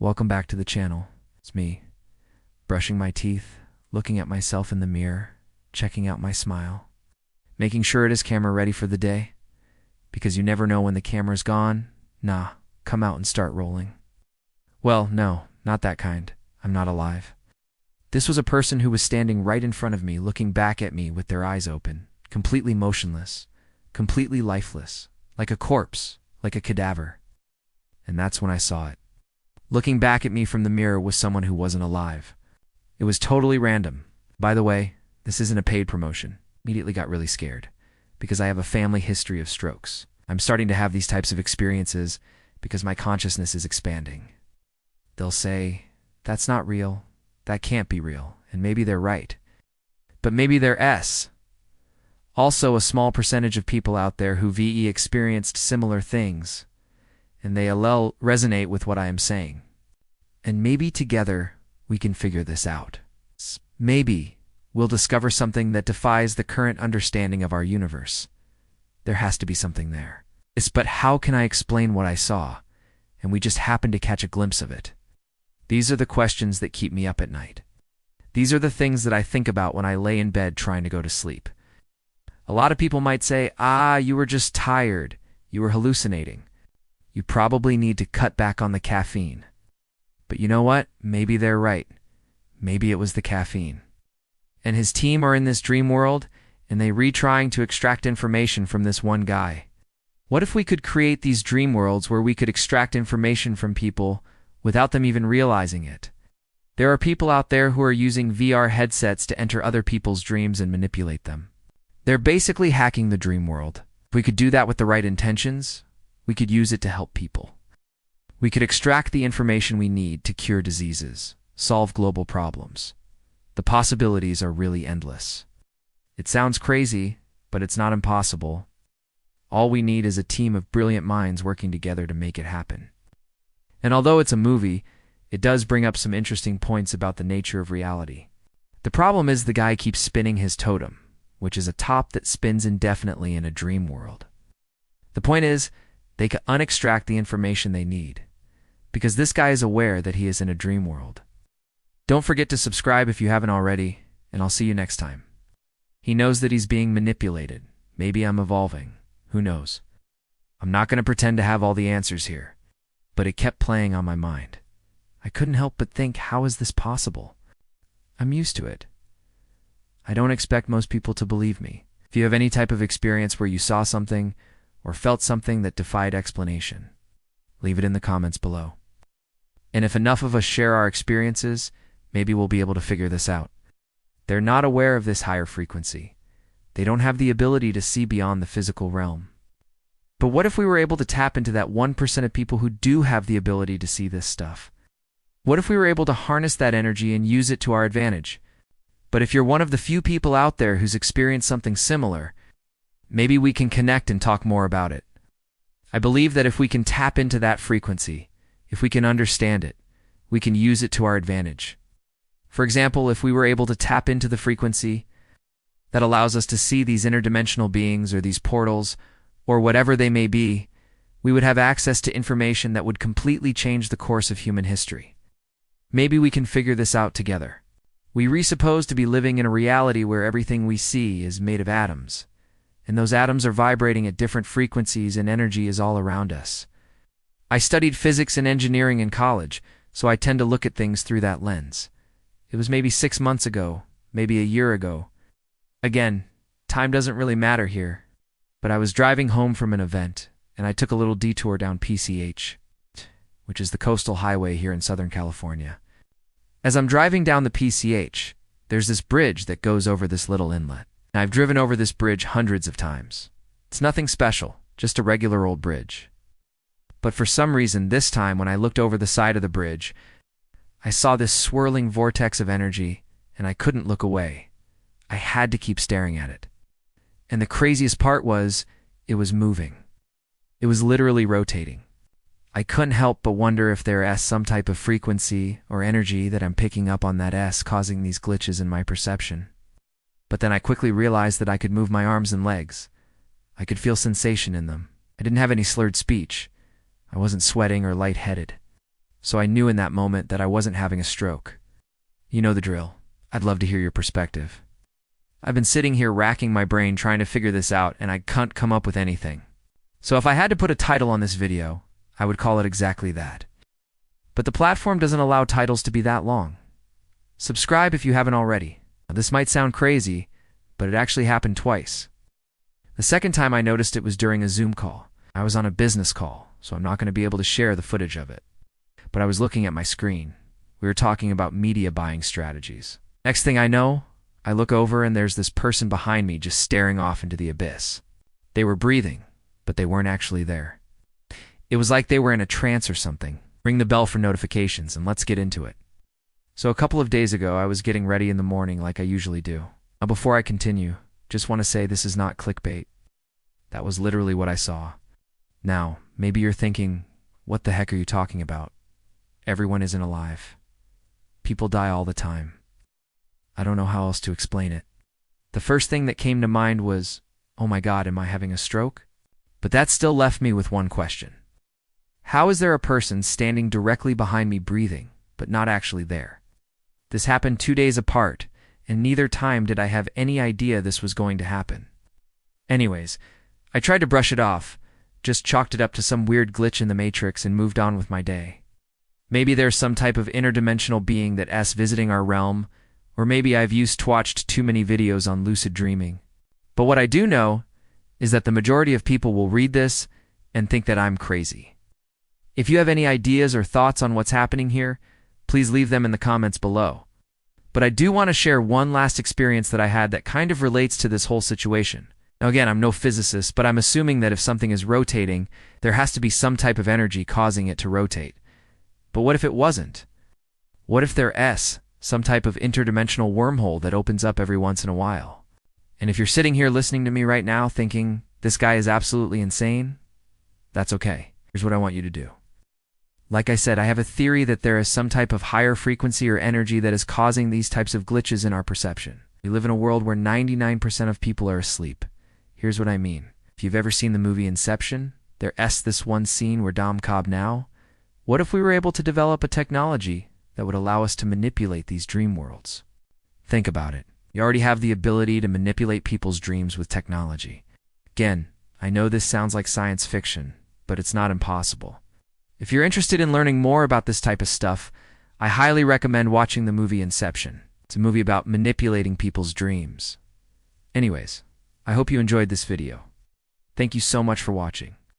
Welcome back to the channel. It's me, brushing my teeth, looking at myself in the mirror, checking out my smile, making sure it is camera ready for the day, because you never know when the camera's gone. Nah, come out and start rolling. Well, no, not that kind. I'm not alive. This was a person who was standing right in front of me, looking back at me with their eyes open, completely motionless, completely lifeless, like a corpse, like a cadaver. And that's when I saw it. Looking back at me from the mirror was someone who wasn't alive. It was totally random. By the way, this isn't a paid promotion. Immediately got really scared, because I have a family history of strokes. I'm starting to have these types of experiences because my consciousness is expanding. They'll say, that's not real, that can't be real, and maybe they're right. But maybe they're S. Also, a small percentage of people out there who VE experienced similar things, and they resonate with what I am saying. And maybe together we can figure this out. Maybe we'll discover something that defies the current understanding of our universe. There has to be something there. But how can I explain what I saw, and we just happened to catch a glimpse of it? These are the questions that keep me up at night. These are the things that I think about when I lay in bed trying to go to sleep. A lot of people might say, you were just tired. You were hallucinating. You probably need to cut back on the caffeine. But you know what? Maybe they're right. Maybe it was the caffeine. And his team are in this dream world, and they retrying to extract information from this one guy. What if we could create these dream worlds where we could extract information from people without them even realizing it? There are people out there who are using VR headsets to enter other people's dreams and manipulate them. They're basically hacking the dream world. If we could do that with the right intentions, we could use it to help people. We could extract the information we need to cure diseases, solve global problems. The possibilities are really endless. It sounds crazy, but it's not impossible. All we need is a team of brilliant minds working together to make it happen. And although it's a movie, it does bring up some interesting points about the nature of reality. The problem is the guy keeps spinning his totem, which is a top that spins indefinitely in a dream world. The point is, they can unextract the information they need, because this guy is aware that he is in a dream world. Don't forget to subscribe if you haven't already, and I'll see you next time. He knows that he's being manipulated. Maybe I'm evolving. Who knows? I'm not going to pretend to have all the answers here, but it kept playing on my mind. I couldn't help but think, how is this possible? I'm used to it. I don't expect most people to believe me. If you have any type of experience where you saw something or felt something that defied explanation, leave it in the comments below. And if enough of us share our experiences, maybe we'll be able to figure this out. They're not aware of this higher frequency. They don't have the ability to see beyond the physical realm. But what if we were able to tap into that 1% of people who do have the ability to see this stuff? What if we were able to harness that energy and use it to our advantage? But if you're one of the few people out there who's experienced something similar, maybe we can connect and talk more about it. I believe that if we can tap into that frequency, if we can understand it, we can use it to our advantage. For example, if we were able to tap into the frequency that allows us to see these interdimensional beings or these portals or whatever they may be, we would have access to information that would completely change the course of human history. Maybe we can figure this out together. We presuppose to be living in a reality where everything we see is made of atoms, and those atoms are vibrating at different frequencies and energy is all around us. I studied physics and engineering in college, so I tend to look at things through that lens. It was maybe 6 months ago, maybe a year ago. Again, time doesn't really matter here, but I was driving home from an event, and I took a little detour down PCH, which is the coastal highway here in Southern California. As I'm driving down the PCH, there's this bridge that goes over this little inlet. And I've driven over this bridge hundreds of times. It's nothing special, just a regular old bridge. But for some reason, this time when I looked over the side of the bridge, I saw this swirling vortex of energy, and I couldn't look away. I had to keep staring at it. And the craziest part was, it was moving. It was literally rotating. I couldn't help but wonder if there is some type of frequency or energy that I'm picking up on that S causing these glitches in my perception. But then I quickly realized that I could move my arms and legs. I could feel sensation in them. I didn't have any slurred speech. I wasn't sweating or lightheaded. so I knew in that moment that I wasn't having a stroke. You know the drill. I'd love to hear your perspective. I've been sitting here racking my brain trying to figure this out, and I can't come up with anything. So if I had to put a title on this video, I would call it exactly that. But the platform doesn't allow titles to be that long. Subscribe if you haven't already. Now, this might sound crazy, but it actually happened twice. The second time I noticed it was during a Zoom call. I was on a business call, so I'm not going to be able to share the footage of it. But I was looking at my screen. We were talking about media buying strategies. Next thing I know, I look over and there's this person behind me just staring off into the abyss. They were breathing, but they weren't actually there. It was like they were in a trance or something. Ring the bell for notifications and let's get into it. So a couple of days ago, I was getting ready in the morning like I usually do. Now before I continue, just want to say this is not clickbait. That was literally what I saw. Now, maybe you're thinking, what the heck are you talking about? Everyone isn't alive. People die all the time. I don't know how else to explain it. The first thing that came to mind was, oh my God, am I having a stroke? But that still left me with one question. How is there a person standing directly behind me breathing, but not actually there? This happened 2 days apart, and neither time did I have any idea this was going to happen. Anyways, I tried to brush it off, just chalked it up to some weird glitch in the matrix and moved on with my day. Maybe there's some type of interdimensional being that's visiting our realm, or maybe I've watched too many videos on lucid dreaming. But what I do know is that the majority of people will read this and think that I'm crazy. If you have any ideas or thoughts on what's happening here, please leave them in the comments below. But I do want to share one last experience that I had that kind of relates to this whole situation. Now again, I'm no physicist, but I'm assuming that if something is rotating, there has to be some type of energy causing it to rotate. But what if it wasn't? What if there's some type of interdimensional wormhole that opens up every once in a while? And if you're sitting here listening to me right now thinking, this guy is absolutely insane, that's okay. Here's what I want you to do. Like I said, I have a theory that there is some type of higher frequency or energy that is causing these types of glitches in our perception. We live in a world where 99% of people are asleep. Here's what I mean. If you've ever seen the movie Inception, there's this one scene where Dom Cobb now. What if we were able to develop a technology that would allow us to manipulate these dream worlds? Think about it. You already have the ability to manipulate people's dreams with technology. Again, I know this sounds like science fiction, but it's not impossible. If you're interested in learning more about this type of stuff, I highly recommend watching the movie Inception. It's a movie about manipulating people's dreams. Anyways, I hope you enjoyed this video. Thank you so much for watching.